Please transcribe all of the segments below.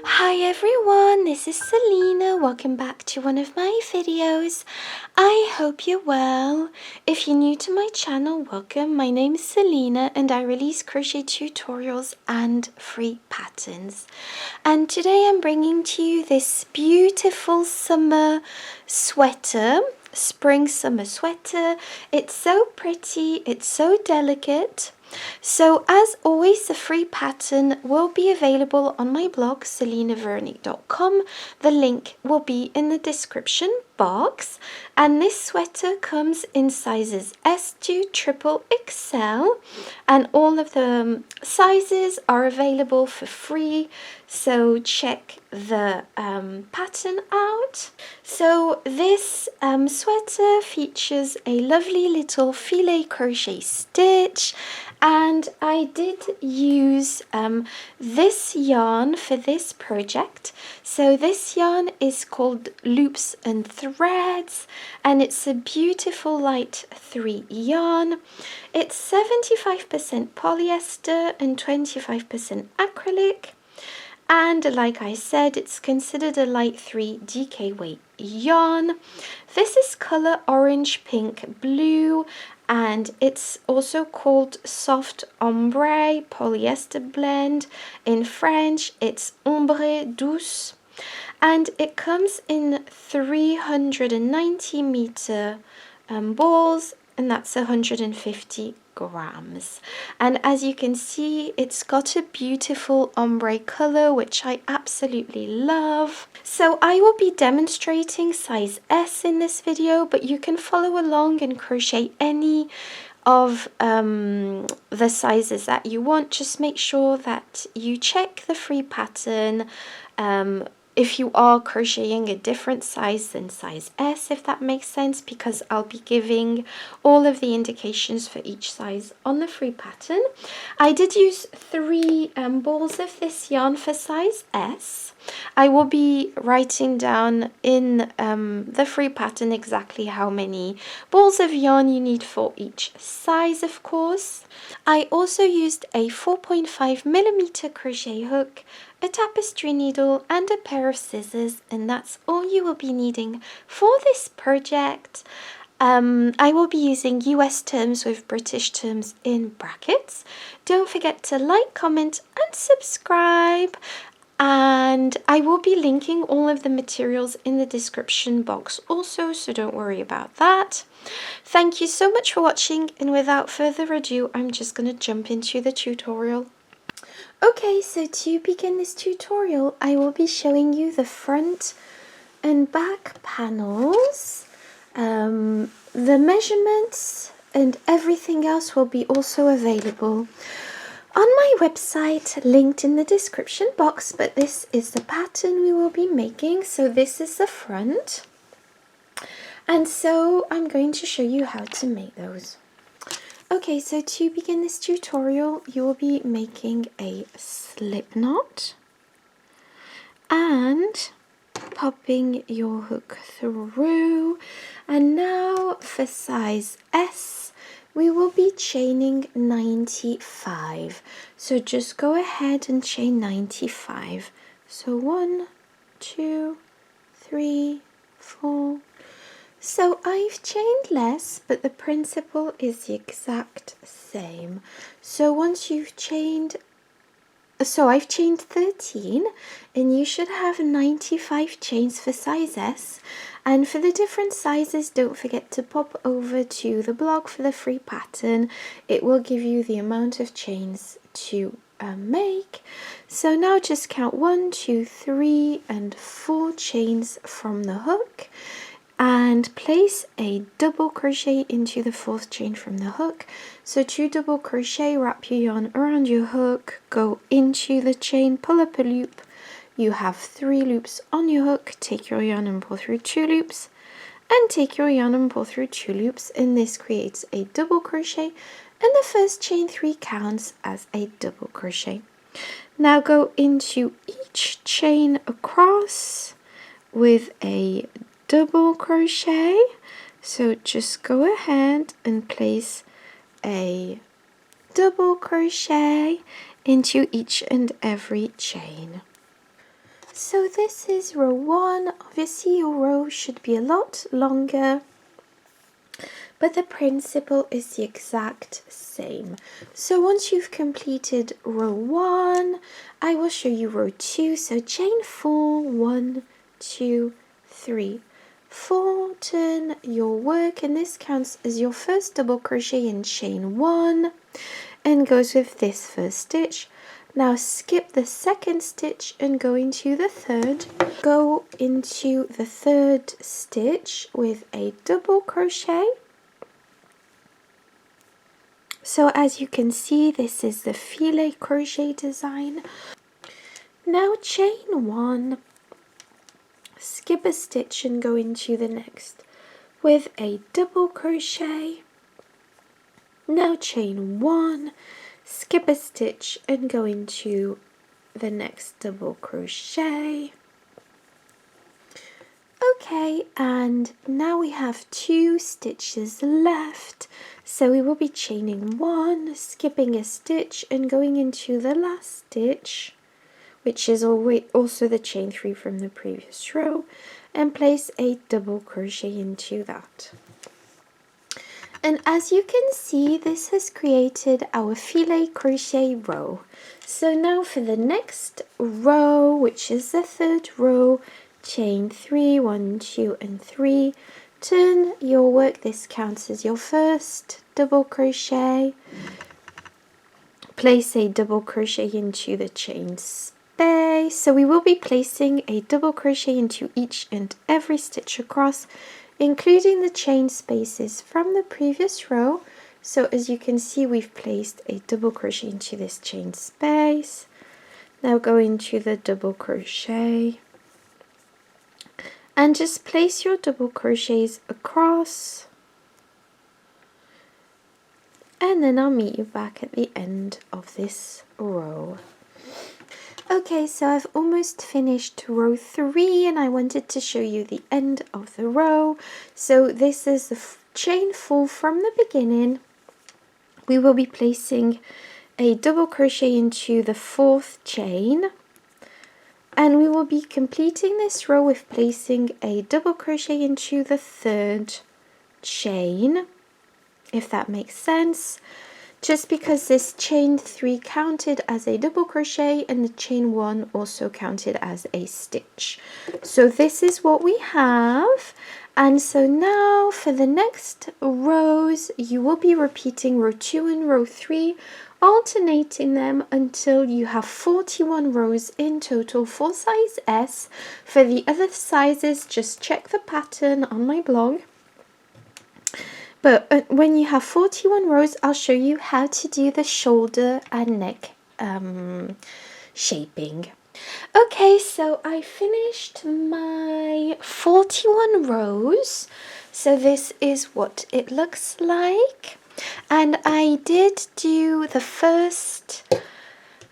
Hi everyone, this is Selina. Welcome back to one of my videos. I hope you're well. If you're new to my channel, welcome. My name is Selina and I release crochet tutorials and free patterns. And today I'm bringing to you this beautiful summer sweater, spring summer sweater. It's so pretty, it's so delicate. So as always, the free pattern will be available on my blog selinaveronique.com. The link will be in the description box, and this sweater comes in sizes S to triple XL, and all of the sizes are available for free, so check the pattern out. So this sweater features a lovely little filet crochet stitch, and I did use this yarn for this project. So this yarn is called Loops and Threads, and it's a beautiful light 3 yarn. It's 75% polyester and 25% acrylic. And like I said, it's considered a light 3 DK weight yarn. This is color orange, pink, blue, and it's also called soft ombre polyester blend. In French, it's ombre douce. And it comes in 390 meter balls, and that's 150 grams. And as you can see, it's got a beautiful ombre color, which I absolutely love. So I will be demonstrating size S in this video, but you can follow along and crochet any of the sizes that you want. Just make sure that you check the free pattern if you are crocheting a different size than size S, if that makes sense, because I'll be giving all of the indications for each size on the free pattern. I did use 3 balls of this yarn for size S. I will be writing down in the free pattern exactly how many balls of yarn you need for each size, of course. I also used a 4.5mm crochet hook, a tapestry needle and a pair of scissors, and that's all you will be needing for this project. I will be using US terms with British terms in brackets. Don't forget to like, comment and subscribe. And I will be linking all of the materials in the description box also, so don't worry about that. Thank you so much for watching, and without further ado, I'm just going to jump into the tutorial. Okay, so to begin this tutorial, I will be showing you the front and back panels. The measurements and everything else will be also available on my website, linked in the description box, but this is the pattern we will be making. So this is the front, and so I'm going to show you how to make those. Okay, so to begin this tutorial, you will be making a slip knot and popping your hook through. And now for size S, we will be chaining 95. So just go ahead and chain 95. So 1, 2, 3, 4. So I've chained less, but the principle is the exact same. So once you've chained, so I've chained 13, and you should have 95 chains for size S. And for the different sizes, don't forget to pop over to the blog for the free pattern. It will give you the amount of chains to make. So now just count 1, 2, 3, and 4 chains from the hook, and place a double crochet into the 4th chain from the hook. So 2 double crochet, wrap your yarn around your hook, go into the chain, pull up a loop. You have 3 loops on your hook, take your yarn and pull through 2 loops, and take your yarn and pull through 2 loops, and this creates a double crochet, and the first chain 3 counts as a double crochet. Now go into each chain across with a double crochet. So just go ahead and place a double crochet into each and every chain. So this is row 1. Obviously your row should be a lot longer, but the principle is the exact same. So once you've completed row 1, I will show you row 2. So chain 4, 1, 2, 3, 4, turn your work, and this counts as your first double crochet in chain 1 and goes with this first stitch. Now skip the second stitch and go into the third. Go into the third stitch with a double crochet. So as you can see, this is the filet crochet design. Now chain 1, skip a stitch and go into the next with a double crochet. Now chain 1, skip a stitch and go into the next double crochet. Okay, and now we have 2 stitches left, so we will be chaining 1, skipping a stitch and going into the last stitch, which is also the chain 3 from the previous row, and place a double crochet into that. And as you can see, this has created our filet crochet row. So now for the next row, which is the third row, chain 3, 1, 2 and 3, turn your work. This counts as your first double crochet. Place a double crochet into the chain space. So we will be placing a double crochet into each and every stitch across, including the chain spaces from the previous row. So as you can see, we've placed a double crochet into this chain space. Now go into the double crochet and just place your double crochets across, and then I'll meet you back at the end of this row. Okay, so I've almost finished row 3 and I wanted to show you the end of the row. So this is the chain 4 from the beginning. We will be placing a double crochet into the 4th chain, and we will be completing this row with placing a double crochet into the 3rd chain, if that makes sense. Just because this chain 3 counted as a double crochet and the chain 1 also counted as a stitch. So this is what we have. And so now for the next rows, you will be repeating row 2 and row 3, alternating them until you have 41 rows in total for size S. For the other sizes, just check the pattern on my blog. But when you have 41 rows, I'll show you how to do the shoulder and neck shaping. Okay, so I finished my 41 rows. So this is what it looks like. And I did do the first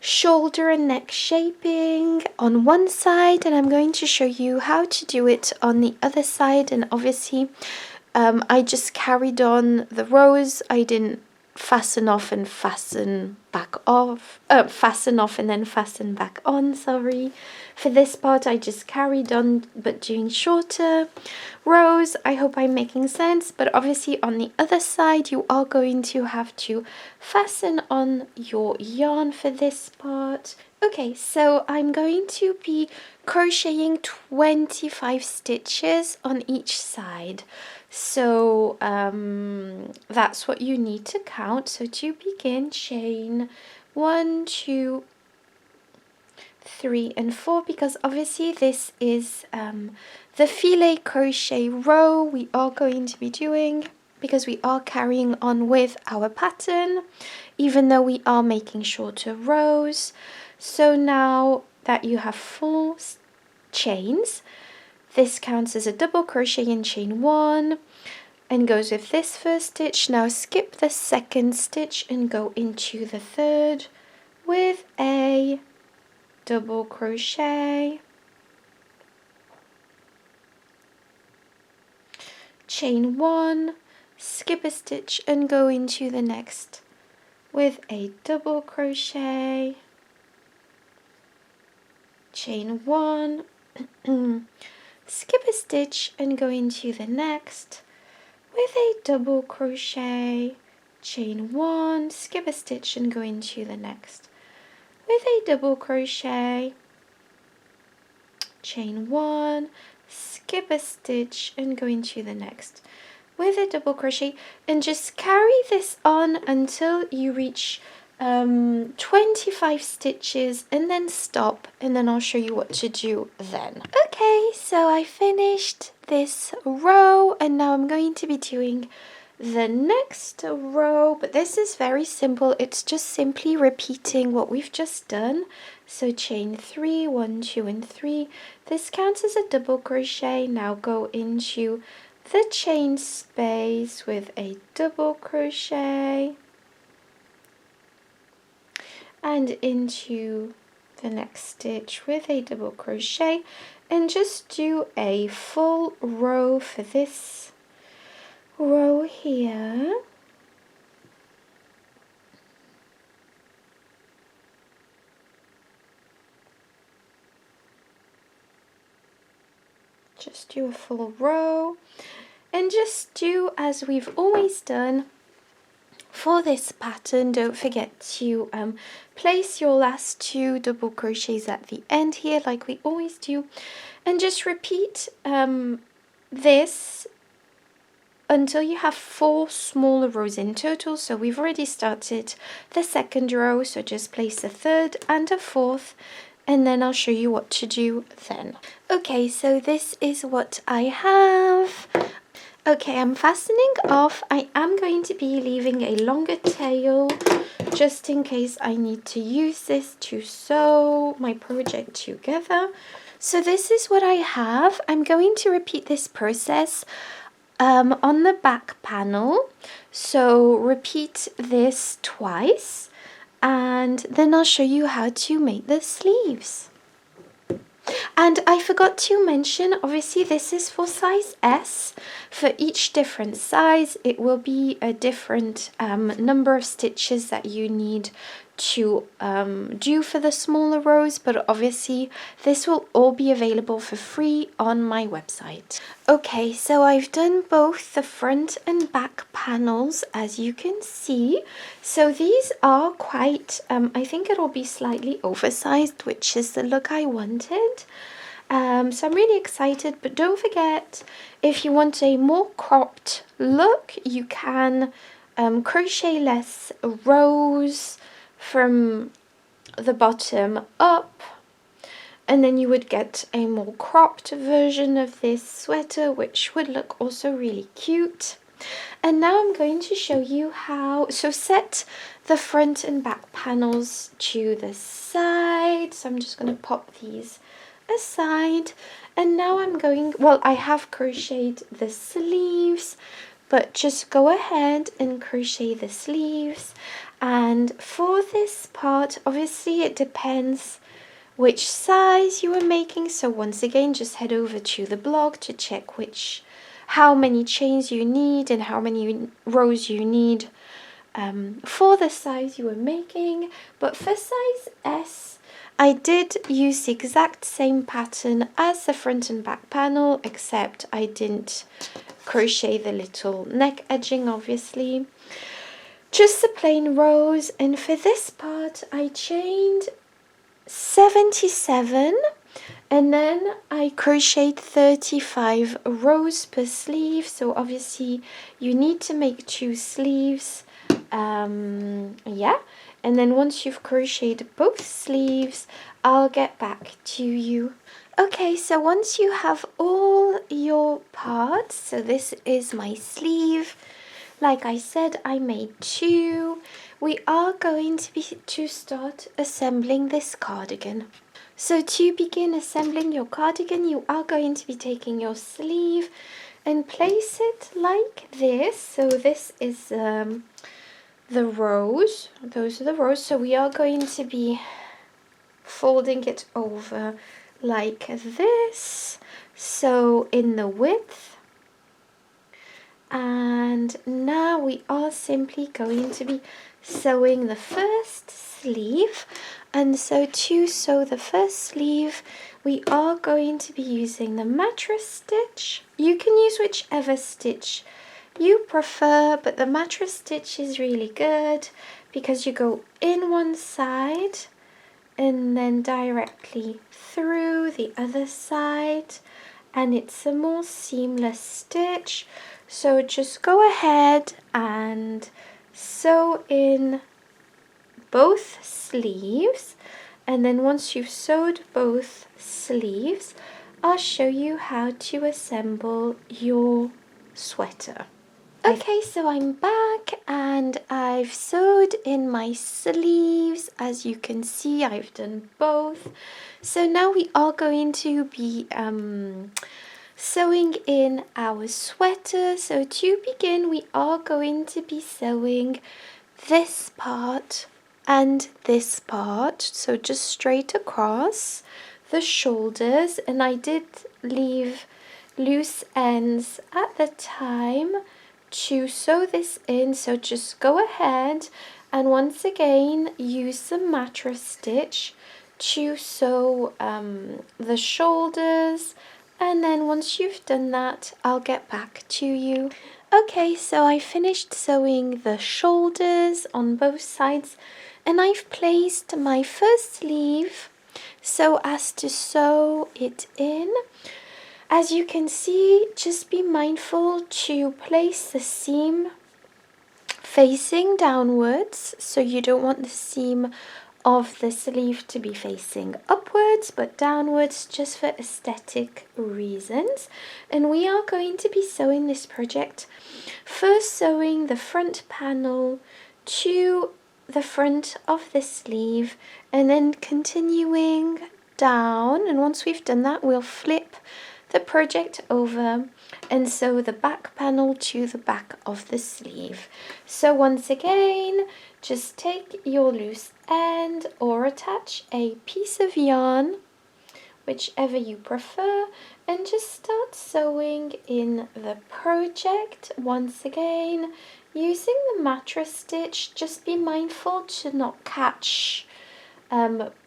shoulder and neck shaping on one side, and I'm going to show you how to do it on the other side. And obviously I just carried on the rows. I didn't fasten off and fasten back off, fasten off and then fasten back on, sorry. For this part I just carried on but doing shorter rows. I hope I'm making sense, but obviously on the other side you are going to have to fasten on your yarn for this part. Okay, so I'm going to be crocheting 25 stitches on each side. So that's what you need to count. So to begin, chain 1, 2, 3 and 4, because obviously this is the filet crochet row we are going to be doing, because we are carrying on with our pattern even though we are making shorter rows. So now that you have 4 chains, this counts as a double crochet in chain 1 and goes with this first stitch. Now skip the second stitch and go into the 3rd with a double crochet, chain 1, skip a stitch and go into the next with a double crochet, chain 1, skip a stitch and go into the next with a double crochet, chain 1, skip a stitch and go into the next with a double crochet, chain 1, skip a stitch and go into the next with a double crochet, and just carry this on until you reach 25 stitches and then stop, and then I'll show you what to do then. Okay, so I finished this row and now I'm going to be doing the next row, but this is very simple. It's just simply repeating what we've just done. So chain 3, 1, 2 and 3. This counts as a double crochet. Now go into the chain space with a double crochet and into the next stitch with a double crochet, and just do a full row for this row here. Just do a full row and just do as we've always done for this pattern. Don't forget to place your last 2 double crochets at the end here like we always do, and just repeat this until you have 4 smaller rows in total. So we've already started the second row, so just place a third and a fourth, and then I'll show you what to do then. Okay, so this is what I have. Okay, I'm fastening off. I am going to be leaving a longer tail just in case I need to use this to sew my project together. So this is what I have. I'm going to repeat this process on the back panel. So repeat this twice and then I'll show you how to make the sleeves. And I forgot to mention, obviously this is for size S. For each different size, it will be a different number of stitches that you need to do for the smaller rows, but obviously this will all be available for free on my website. Okay, so I've done both the front and back panels, as you can see. So these are quite, I think it'll be slightly oversized, which is the look I wanted. So I'm really excited, but don't forget, if you want a more cropped look, you can crochet less rows from the bottom up, and then you would get a more cropped version of this sweater, which would look also really cute. And now I'm going to show you how, so set the front and back panels to the side. So I'm just going to pop these aside, and now I'm going, well, I have crocheted the sleeves, but just go ahead and crochet the sleeves. And for this part, obviously it depends which size you are making, so once again just head over to the blog to check how many chains you need and how many rows you need for the size you are making. But for size S, I did use the exact same pattern as the front and back panel, except I didn't crochet the little neck edging, obviously. Just the plain rows, and for this part I chained 77 and then I crocheted 35 rows per sleeve. So obviously you need to make 2 sleeves, yeah. And then once you've crocheted both sleeves, I'll get back to you. Okay, so once you have all your parts, so this is my sleeve. Like I said, I made 2. We are going to start assembling this cardigan. So to begin assembling your cardigan, you are going to be taking your sleeve and place it like this. So this is the rows. Those are the rows. So we are going to be folding it over like this. So in the width, And now we are simply going to be sewing the first sleeve. And so to sew the first sleeve, we are going to be using the mattress stitch. You can use whichever stitch you prefer, but the mattress stitch is really good because you go in one side and then directly through the other side, and it's a more seamless stitch. So just go ahead and sew in both sleeves, and then once you've sewed both sleeves, I'll show you how to assemble your sweater. Okay, so I'm back and I've sewed in my sleeves. As you can see, I've done both. So now we are going to be sewing in our sweater. So to begin, we are going to be sewing this part and this part, so just straight across the shoulders, and I did leave loose ends at the time to sew this in, so just go ahead and once again use the mattress stitch to sew the shoulders, and then once you've done that, I'll get back to you. Okay, so I finished sewing the shoulders on both sides, and I've placed my first sleeve so as to sew it in. As you can see, just be mindful to place the seam facing downwards, so you don't want the seam of the sleeve to be facing upwards but downwards, just for aesthetic reasons. And we are going to be sewing this project, first sewing the front panel to the front of the sleeve and then continuing down, and once we've done that, we'll flip the project over and sew the back panel to the back of the sleeve. So once again, just take your loose end or attach a piece of yarn, whichever you prefer, and just start sewing in the project. Once again, using the mattress stitch, just be mindful to not catch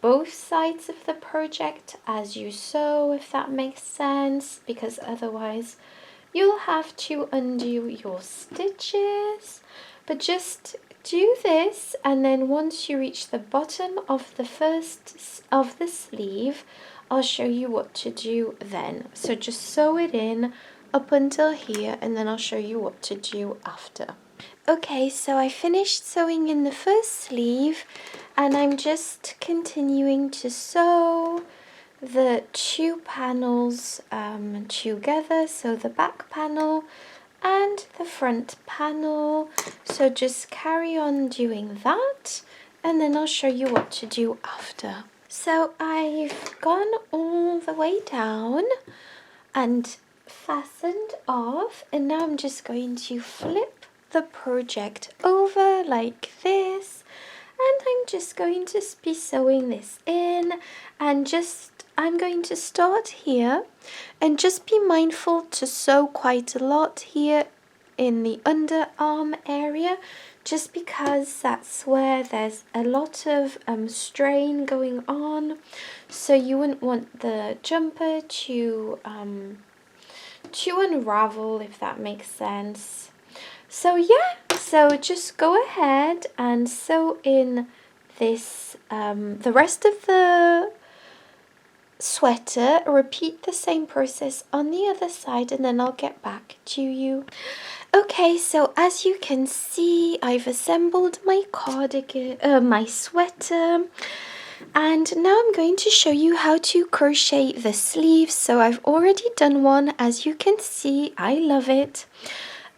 both sides of the project as you sew, if that makes sense, because otherwise you'll have to undo your stitches. But just do this, and then once you reach the bottom of the first of the sleeve, I'll show you what to do then. So just sew it in up until here, and then I'll show you what to do after. Okay, so I finished sewing in the first sleeve, and I'm just continuing to sew the two panels together, so the back panel and the front panel. So just carry on doing that, and then I'll show you what to do after. So I've gone all the way down and fastened off, and now I'm just going to flip the project over like this, and I'm just going to be sewing this in, and I'm going to start here, and just be mindful to sew quite a lot here in the underarm area, just because that's where there's a lot of strain going on, so you wouldn't want the jumper to unravel, if that makes sense. So yeah, so just go ahead and sew in this the rest of the sweater. Repeat the same process on the other side, and then I'll get back to you. Okay, so as you can see, I've assembled my cardigan, my sweater, and now I'm going to show you how to crochet the sleeves. So I've already done one, as you can see. I love it.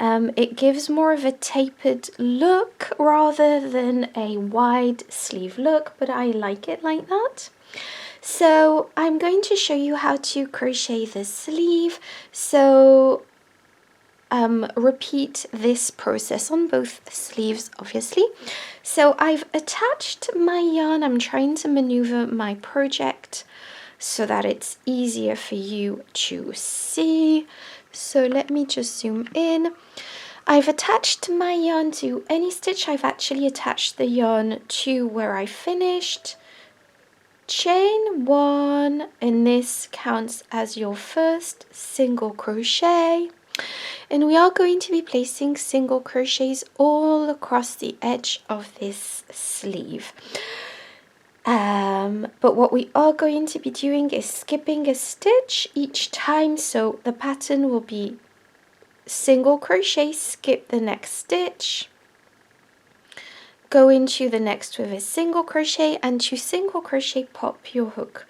It gives more of a tapered look rather than a wide sleeve look, but I like it like that. So I'm going to show you how to crochet the sleeve. So repeat this process on both sleeves, obviously. So I've attached my yarn. I'm trying to maneuver my project so that it's easier for you to see. So let me just zoom in. I've attached my yarn to any stitch. I've actually attached the yarn to where I finished. Chain 1, and this counts as your first single crochet, and we are going to be placing single crochets all across the edge of this sleeve. But what we are going to be doing is skipping a stitch each time, so the pattern will be single crochet, skip the next stitch, go into the next with a single crochet, and to single crochet pop your hook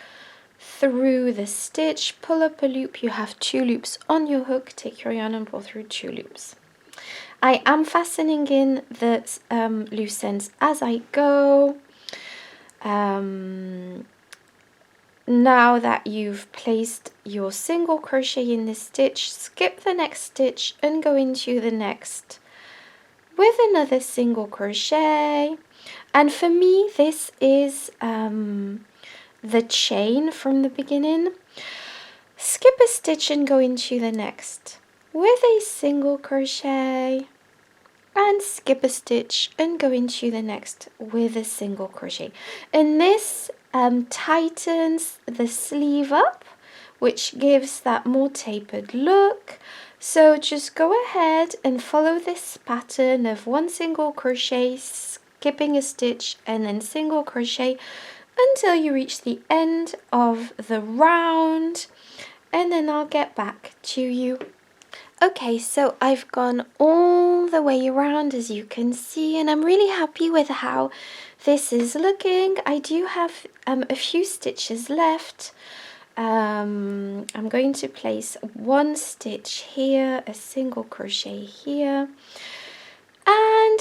through the stitch, pull up a loop. You have 2 loops on your hook, take your yarn and pull through 2 loops. I am fastening in the loose ends as I go. Now that you've placed your single crochet in the stitch, skip the next stitch and go into the next with another single crochet. And for me, this is the chain from the beginning. Skip a stitch and go into the next with a single crochet, and skip a stitch and go into the next with a single crochet. And this tightens the sleeve up, which gives that more tapered look. So just go ahead and follow this pattern of 1 single crochet, skipping a stitch, and then single crochet until you reach the end of the round, and then I'll get back to you. Okay, so I've gone all the way around, as you can see, and I'm really happy with how this is looking. I do have a few stitches left. I'm going to place 1 stitch here, a single crochet here, and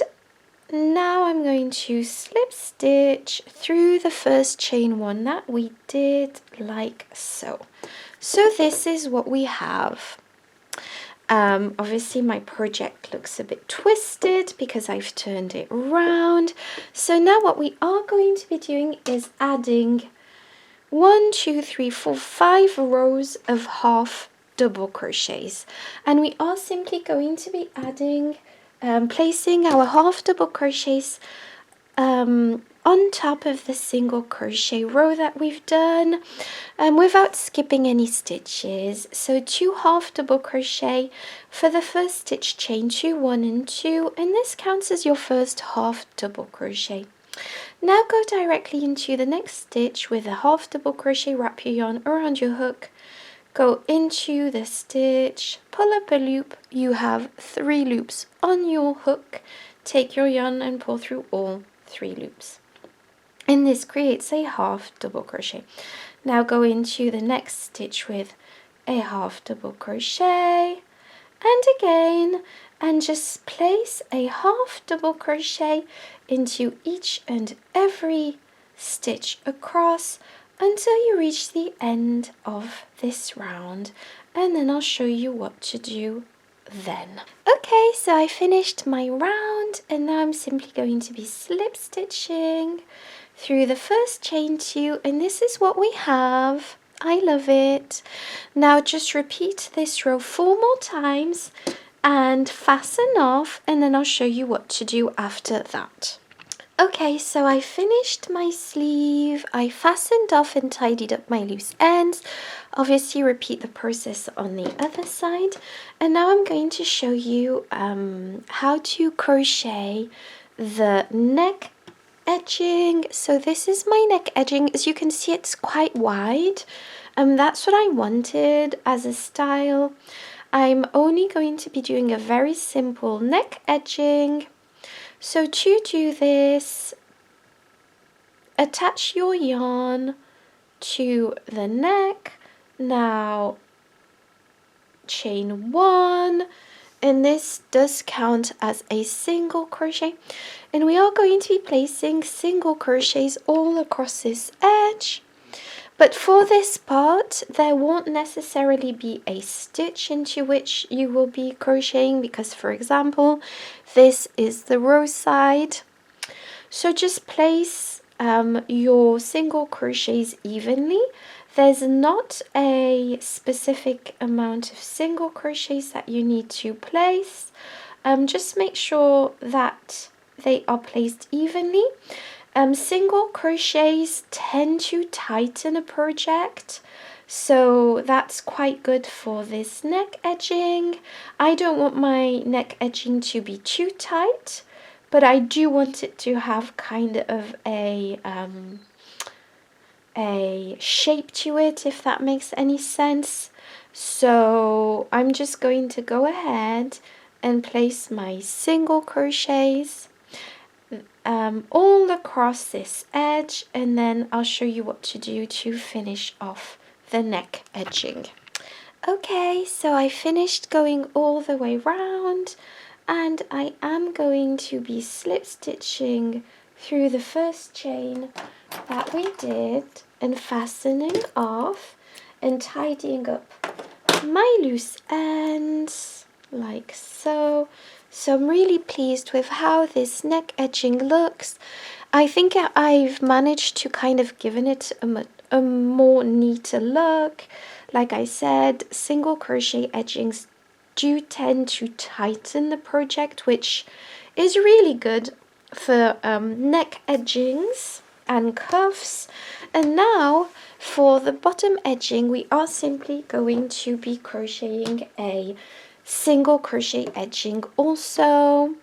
now I'm going to slip stitch through the first chain 1 that we did, like so. So this is what we have. Obviously my project looks a bit twisted because I've turned it around. So now what we are going to be doing is adding 1, 2, 3, 4, 5 rows of half double crochets, and we are simply going to be adding placing our half double crochets on top of the single crochet row that we've done, without skipping any stitches. So 2 half double crochet for the first stitch, chain 2, 1 and 2, and this counts as your first half double crochet. Now go directly into the next stitch with a half double crochet, wrap your yarn around your hook, go into the stitch, pull up a loop. You have 3 loops on your hook, take your yarn and pull through all 3 loops, and this creates a half double crochet. Now go into the next stitch with a half double crochet, and again, and just place a half double crochet into each and every stitch across until you reach the end of this round, and then I'll show you what to do then. Okay, so I finished my round, and now I'm simply going to be slip stitching through the first chain 2, and this is what we have. I love it. Now just repeat this row 4 more times and fasten off, and then I'll show you what to do after that. Okay, so I finished my sleeve. I fastened off and tidied up my loose ends. Obviously repeat the process on the other side, and now I'm going to show you how to crochet the neck edging. So this is my neck edging. As you can see, it's quite wide. That's what I wanted as a style. I'm only going to be doing a very simple neck edging. So to do this, attach your yarn to the neck. Now chain 1, and this does count as a single crochet, and we are going to be placing single crochets all across this edge. But for this part, there won't necessarily be a stitch into which you will be crocheting because, for example, this is the row side. So just place your single crochets evenly. There's not a specific amount of single crochets that you need to place. just make sure that they are placed evenly. Single crochets tend to tighten a project, so that's quite good for this neck edging. I don't want my neck edging to be too tight, but I do want it to have kind of a shape to it, if that makes any sense. So I'm just going to go ahead and place my single crochets all across this edge, and then I'll show you what to do to finish off the neck edging. Okay, so I finished going all the way round, and I am going to be slip stitching through the first chain that we did and fastening off and tidying up my loose ends like so. So I'm really pleased with how this neck edging looks. I think I've managed to kind of given it a more neater look. Like I said, single crochet edgings do tend to tighten the project, which is really good for neck edgings and cuffs. And now for the bottom edging, we are simply going to be crocheting a single crochet edging also.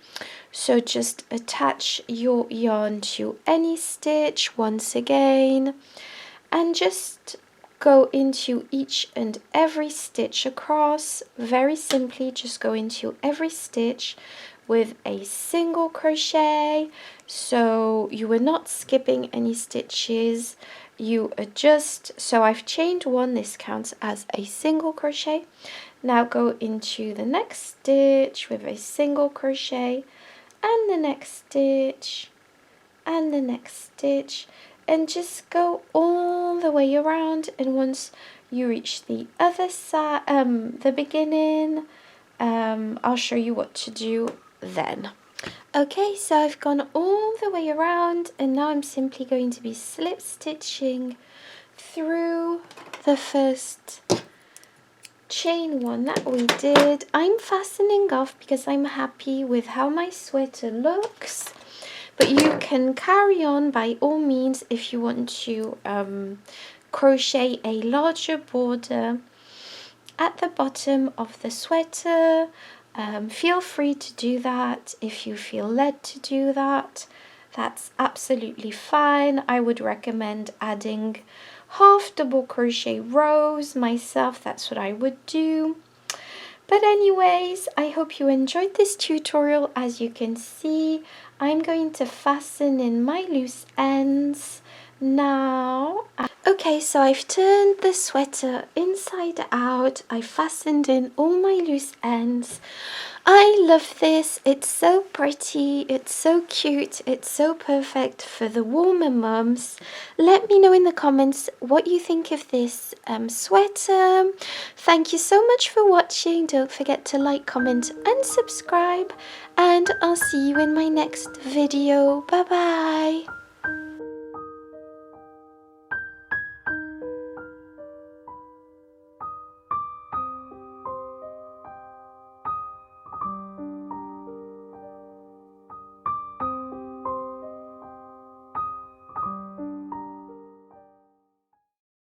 So just attach your yarn to any stitch once again, and just go into each and every stitch across. Very simply, just go into every stitch with a single crochet, so you are not skipping any stitches. You adjust. So I've chained one, this counts as a single crochet. Now go into the next stitch with a single crochet, and the next stitch, and the next stitch, and just go all the way around. And once you reach the other side, the beginning, I'll show you what to do then. Okay, so I've gone all the way around, and now I'm simply going to be slip stitching through the first chain one that we did. I'm fastening off because I'm happy with how my sweater looks, but you can carry on by all means if you want to crochet a larger border at the bottom of the sweater. Feel free to do that if you feel led to do that. That's absolutely fine. I would recommend adding half double crochet rows myself. That's what I would do. But anyways, I hope you enjoyed this tutorial. As you can see, I'm going to fasten in my loose ends now. Okay, so I've turned the sweater inside out. I fastened in all my loose ends. I love this. It's so pretty, it's so cute, it's so perfect for the warmer mums. Let me know in the comments what you think of this sweater. Thank you so much for watching. Don't forget to like, comment and subscribe, and I'll see you in my next video. Bye bye.